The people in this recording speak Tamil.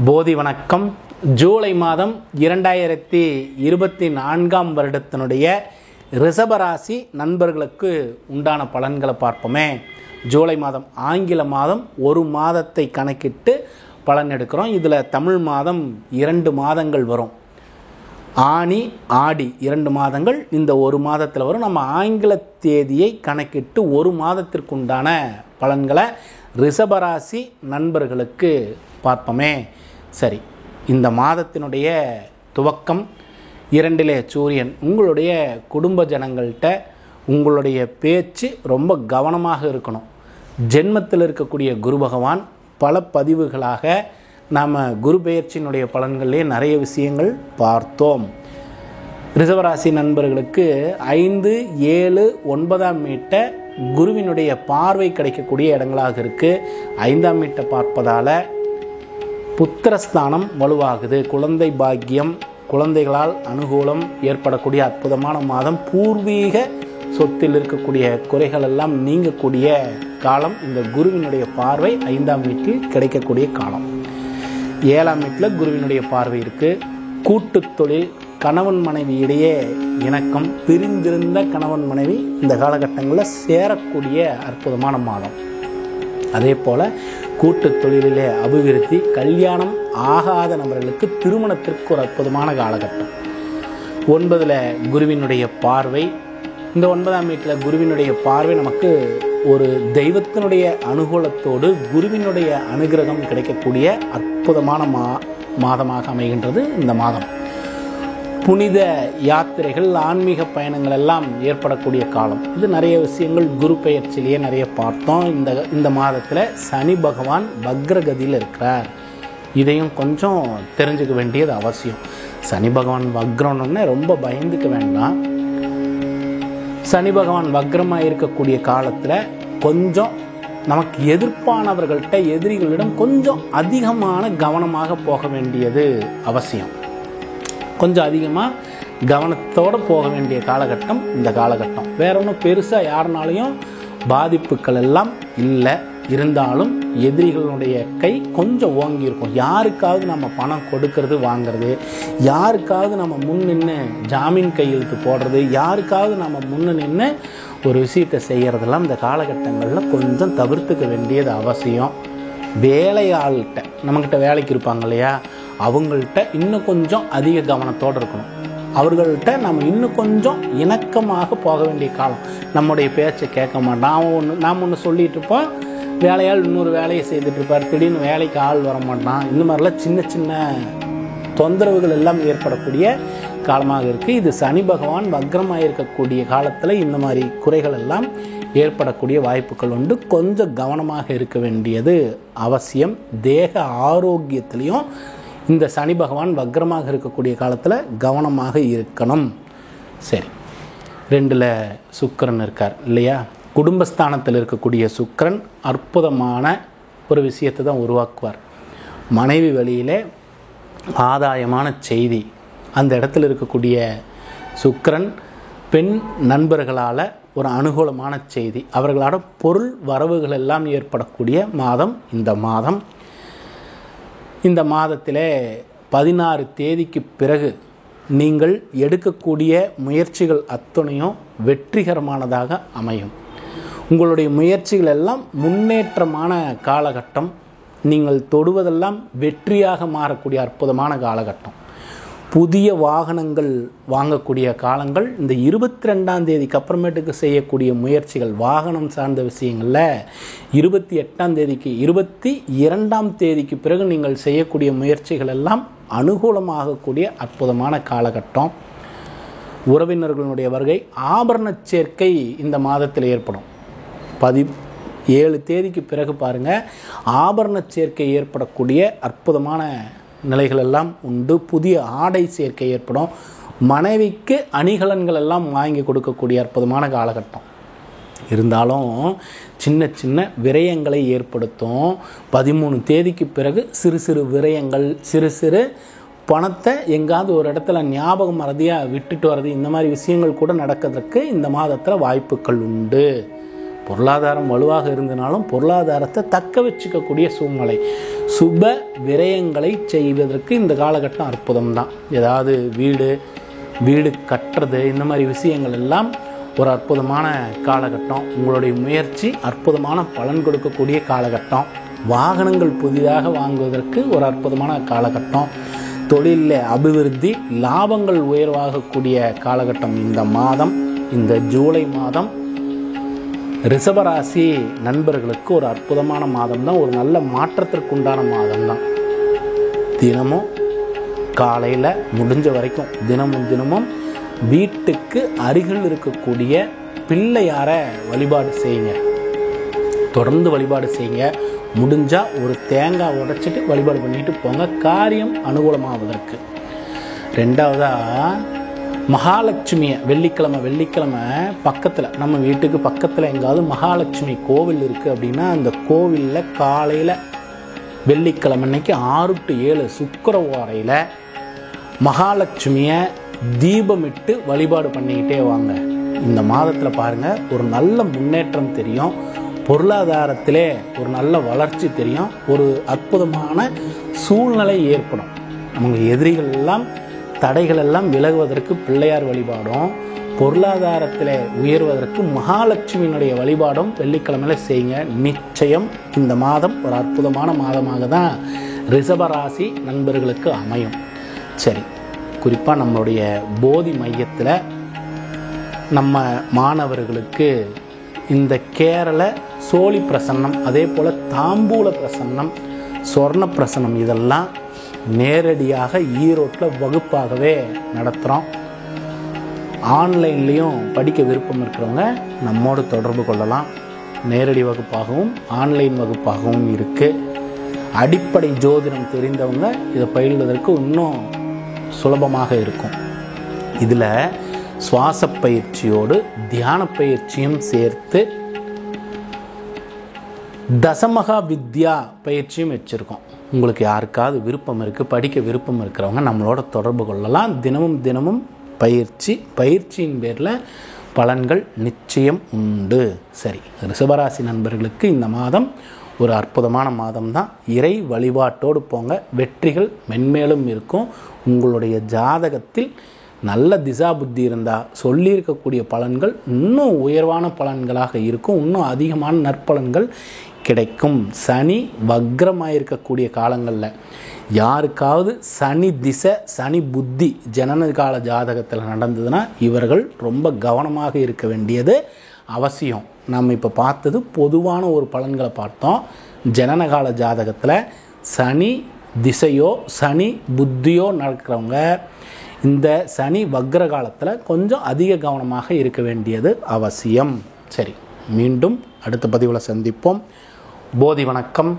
போதி வணக்கம். ஜூலை மாதம் 2024 வருடத்தினுடைய ரிஷபராசி நண்பர்களுக்கு உண்டான பலன்களை பார்ப்போமே. ஜூலை மாதம் ஆங்கில மாதம் ஒரு மாதத்தை கணக்கிட்டு பலன் எடுக்கிறோம். இதில் தமிழ் மாதம் 2 மாதங்கள் வரும். ஆனி ஆடி 2 மாதங்கள் இந்த ஒரு மாதத்தில் வரும். நம்ம ஆங்கில தேதியை கணக்கிட்டு ஒரு மாதத்திற்குண்டான பலன்களை ரிஷபராசி நண்பர்களுக்கு பார்ப்போமே. சரி, இந்த மாதத்தினுடைய துவக்கம் 2 சூரியன். உங்களுடைய குடும்ப ஜனங்கள்கிட்ட உங்களுடைய பேச்சு ரொம்ப கவனமாக இருக்கணும். ஜென்மத்தில் இருக்கக்கூடிய குரு பகவான் பல பதிவுகளாக நாம் குரு பெயர்ச்சியினுடைய பலன்களிலே நிறைய விஷயங்கள் பார்த்தோம். ரிஷபராசி நண்பர்களுக்கு 5, 7, 9ஆம் வீட்ட குருவினுடைய பார்வை கிடைக்கக்கூடிய இடங்களாக இருக்குது. 5ஆம் வீட்டை பார்ப்பதால் புத்திரஸ்தானம் வலுவாகுது. குழந்தை பாக்கியம், குழந்தைகளால் அனுகூலம் ஏற்படக்கூடிய அற்புதமான மாதம். பூர்வீக சொத்தில் இருக்கக்கூடிய குறைகள் எல்லாம் நீங்கக்கூடிய காலம். இந்த குருவினுடைய பார்வை 5ஆம் வீட்டில் கிடைக்கக்கூடிய காலம். 7ஆம் வீட்டில் குருவினுடைய பார்வை இருக்குது. கூட்டு தொழில், கணவன் மனைவி இடையே இணக்கம், பிரிந்திருந்த கணவன் மனைவி இந்த காலகட்டங்களில் சேரக்கூடிய அற்புதமான மாதம். அதே போல் கூட்டு தொழிலிலே அபிவிருத்தி, கல்யாணம் ஆகாத நபர்களுக்கு திருமணத்திற்கு ஒரு அற்புதமான காலகட்டம். 9ல் குருவினுடைய பார்வை. இந்த 9ஆம் வீட்டில் குருவினுடைய பார்வை நமக்கு ஒரு தெய்வத்தினுடைய அனுகூலத்தோடு குருவினுடைய அனுகிரகம் கிடைக்கக்கூடிய அற்புதமான மாதமாக அமைகின்றது இந்த மாதம். புனித யாத்திரைகள், ஆன்மீக பயணங்கள் எல்லாம் ஏற்படக்கூடிய காலம். இது நிறைய விஷயங்கள் குரு பெயர்ச்சியிலேயே நிறைய பார்த்தோம். இந்த மாதத்தில் சனி பகவான் வக்ரகதியில் இருக்கிறார். இதையும் கொஞ்சம் தெரிஞ்சுக்க வேண்டியது அவசியம். சனி பகவான் வக்ரம்னு ரொம்ப பயந்துக்க வேண்டாம். சனி பகவான் வக்ரமாக இருக்கக்கூடிய காலத்தில் கொஞ்சம் நமக்கு எதிர்ப்பானவர்கள்ட்ட, எதிரிகளிடம் கொஞ்சம் அதிகமான கவனமாக போக வேண்டியது அவசியம். கொஞ்சம் அதிகமாக கவனத்தோடு போக வேண்டிய காலகட்டம் இந்த காலகட்டம். வேற ஒன்றும் பெருசாக யாருனாலையும் பாதிப்புகள் எல்லாம் இல்லை. இருந்தாலும் எதிரிகளுடைய கை கொஞ்சம் ஓங்கி இருக்கும். யாருக்காவது நம்ம பணம் கொடுக்கறது, வாங்கிறது, யாருக்காவது நம்ம முன் நின்று ஜாமீன் கையெழுத்து போடுறது, யாருக்காவது நம்ம முன்னு நின்று ஒரு விஷயத்தை செய்கிறதெல்லாம் இந்த காலகட்டங்களில் கொஞ்சம் தவிர்த்துக்க வேண்டியது அவசியம். வேலையாள்கிட்ட, நம்மக்கிட்ட வேலைக்கு இருப்பாங்க இல்லையா, அவங்கள்ட்ட இன்னும் கொஞ்சம் அதிக கவனத்தோடு இருக்கணும். அவர்கள்ட்ட நம்ம இன்னும் கொஞ்சம் இணக்கமாக போக வேண்டிய காலம். நம்முடைய பேச்சை கேட்க மாட்டான். நாம் ஒன்று சொல்லிகிட்டு இருப்போம், வேலையால் இன்னொரு வேலையை செய்துட்டு இருப்பார். திடீர்னு வேலைக்கு ஆள் வர மாட்டான். இந்த மாதிரிலாம் சின்ன சின்ன தொந்தரவுகள் எல்லாம் ஏற்படக்கூடிய காலமாக இருக்குது. இது சனி பகவான் வக்ரமாக இருக்கக்கூடிய காலத்தில் இந்த மாதிரி குறைகள் எல்லாம் ஏற்படக்கூடிய வாய்ப்புகள் உண்டு. கொஞ்சம் கவனமாக இருக்க வேண்டியது அவசியம். தேக ஆரோக்கியத்திலையும் இந்த சனி பகவான் வக்ரமாக இருக்கக்கூடிய காலத்தில் கவனமாக இருக்கணும். சரி, 2ல் சுக்கிரன் இருக்கார் இல்லையா. குடும்பஸ்தானத்தில் இருக்கக்கூடிய சுக்கிரன் அற்புதமான ஒரு விஷயத்தை தான் உருவாக்குவார். மனைவி வழியிலே ஆதாயமான செய்தி. அந்த இடத்துல இருக்கக்கூடிய சுக்கிரன் பெண் நண்பர்களால் ஒரு அனுகூலமான செய்தி, அவர்களோட பொருள் வரவுகள் எல்லாம் ஏற்படக்கூடிய மாதம் இந்த மாதம். இந்த மாதத்தில் 16 தேதிக்கு பிறகு நீங்கள் எடுக்கக்கூடிய முயற்சிகள் அத்தனையும் வெற்றிகரமானதாக அமையும். உங்களுடைய முயற்சிகள் எல்லாம் முன்னேற்றமான காலகட்டம். நீங்கள் தொடுவதெல்லாம் வெற்றியாக மாறக்கூடிய அற்புதமான காலகட்டம். புதிய வாகனங்கள் வாங்கக்கூடிய காலங்கள். இந்த 22ஆம் தேதிக்கு அப்புறமேட்டுக்கு செய்யக்கூடிய முயற்சிகள், வாகனம் சார்ந்த விஷயங்களில் 28ஆம் தேதிக்கு 22ஆம் தேதிக்கு பிறகு நீங்கள் செய்யக்கூடிய முயற்சிகள் எல்லாம் அனுகூலமாகக்கூடிய அற்புதமான காலகட்டம். உறவினர்களுடைய வருகை, ஆபரண சேர்க்கை இந்த மாதத்தில் ஏற்படும். 17 தேதிக்கு பிறகு பாருங்கள், ஆபரண சேர்க்கை ஏற்படக்கூடிய அற்புதமான நிலைகள் எல்லாம் உண்டு. புதிய ஆடை சேர்க்கை ஏற்படும். மனைவிக்கு அணிகலன்கள் எல்லாம் வாங்கி கொடுக்கக்கூடிய அற்புதமான காலகட்டம். இருந்தாலும் சின்ன சின்ன விரயங்களை ஏற்படுத்தும். 13 தேதிக்கு பிறகு சிறு சிறு விரயங்கள், சிறு சிறு பணத்தை எங்காவது ஒரு இடத்துல ஞாபகம் மறதியாக விட்டுட்டு வர்றது, இந்த மாதிரி விஷயங்கள் கூட நடக்கிறதுக்கு இந்த மாதத்தில் வாய்ப்புகள் உண்டு. பொருளாதாரம் வலுவாக இருந்தனாலும் பொருளாதாரத்தை தக்க வச்சுக்கக்கூடிய சூழ்நிலை. சுப விரயங்களை செய்வதற்கு இந்த காலகட்டம் அற்புதம் தான். ஏதாவது வீடு கட்டுறது, இந்த மாதிரி விஷயங்கள் எல்லாம் ஒரு அற்புதமான காலகட்டம். உங்களுடைய முயற்சி அற்புதமான பலன் கொடுக்கக்கூடிய காலகட்டம். வாகனங்கள் புதிதாக வாங்குவதற்கு ஒரு அற்புதமான காலகட்டம். தொழிலில் அபிவிருத்தி, லாபங்கள் உயர்வாகக்கூடிய காலகட்டம் இந்த மாதம். இந்த ஜூலை மாதம் ரிஷபராசி நண்பர்களுக்கு ஒரு அற்புதமான மாதம் தான். ஒரு நல்ல மாற்றத்திற்குண்டான மாதம் தான். தினமும் காலையில் முடிஞ்ச வரைக்கும் தினமும் வீட்டுக்கு அருகில் இருக்கக்கூடிய பிள்ளையாரை வழிபாடு செய்யுங்க. தொடர்ந்து வழிபாடு செய்யுங்க. முடிஞ்சால் ஒரு தேங்காய் உடைச்சிட்டு வழிபாடு பண்ணிட்டு போங்க, காரியம் அனுகூலமாவதற்கு. ரெண்டாவதாக மகாலட்சுமியை வெள்ளிக்கிழமை பக்கத்தில், நம்ம வீட்டுக்கு பக்கத்தில் எங்காவது மகாலட்சுமி கோவில் இருக்குது அப்படின்னா அந்த கோவிலில் காலையில் வெள்ளிக்கிழமை அன்னைக்கு 6 to 7 சுக்கிரவாரையில் மகாலட்சுமியை தீபமிட்டு வழிபாடு பண்ணிக்கிட்டே வாங்க. இந்த மாதத்தில் பாருங்கள், ஒரு நல்ல முன்னேற்றம் தெரியும். பொருளாதாரத்திலே ஒரு நல்ல வளர்ச்சி தெரியும். ஒரு அற்புதமான சூழ்நிலை ஏற்படும். நமக்கு எதிரிகள் எல்லாம், தடைகள் எல்லாம் விலகுவதற்கு பிள்ளையார் வழிபாடும், பொருளாதாரத்தில் உயர்வதற்கு மகாலட்சுமியினுடைய வழிபாடும் வெள்ளிக்கிழமையில் செய்யுங்க. நிச்சயம் இந்த மாதம் ஒரு அற்புதமான மாதமாக தான் ரிஷபராசி நண்பர்களுக்கு அமையும். சரி, குறிப்பாக நம்மளுடைய போதி மையத்தில் நம்ம மாணவர்களுக்கு இந்த கேரள சோழி பிரசன்னம், அதே போல் தாம்பூல பிரசன்னம், சொர்ண பிரசன்னம் இதெல்லாம் நேரடியாக ஈரோட்டில் வகுப்பாகவே நடத்துகிறோம். ஆன்லைன்லேயும் படிக்க விருப்பம் இருக்கிறவங்க நம்மோடு தொடர்பு கொள்ளலாம். நேரடி வகுப்பாகவும் ஆன்லைன் வகுப்பாகவும் இருக்குது. அடிப்படை ஜோதிடம் தெரிந்தவங்க இதை பயில்வதற்கு இன்னும் சுலபமாக இருக்கும். இதில் சுவாச பயிற்சியோடு தியான பயிற்சியும் சேர்த்து தசமகா வித்யா பயிற்சியும் வச்சுருக்கோம். உங்களுக்கு யாருக்காவது விருப்பம் இருக்குது, படிக்க விருப்பம் இருக்கிறவங்க நம்மளோட தொடர்பு கொள்ளலாம். தினமும் பயிற்சியின் பேரில் பலன்கள் நிச்சயம் உண்டு. சரி, ரிஷபராசி நண்பர்களுக்கு இந்த மாதம் ஒரு அற்புதமான மாதம் தான். இறை வழிபாட்டோடு போங்க, வெற்றிகள் மென்மேலும் இருக்கும். உங்களுடைய ஜாதகத்தில் நல்ல திசா புத்தி இருந்தால் சொல்லியிருக்கக்கூடிய பலன்கள் இன்னும் உயர்வான பலன்களாக இருக்கும். இன்னும் அதிகமான நற்பலன்கள் கிடைக்கும். சனி வக்ரமாக இருக்கக்கூடிய காலங்களில் யாருக்காவது சனி திசை, சனி புத்தி ஜனனகால ஜாதகத்தில் நடந்ததுன்னா இவர்கள் ரொம்ப கவனமாக இருக்க வேண்டியது அவசியம். நம்ம இப்போ பார்த்தது பொதுவான ஒரு பலன்களை பார்த்தோம். ஜனனகால ஜாதகத்தில் சனி திசையோ சனி புத்தியோ நடக்கிறவங்க இந்த சனி வக்ர காலத்தில் கொஞ்சம் அதிக கவனமாக இருக்க வேண்டியது அவசியம். சரி, மீண்டும் அடுத்த பதிவில் சந்திப்போம். போதி வணக்கம்.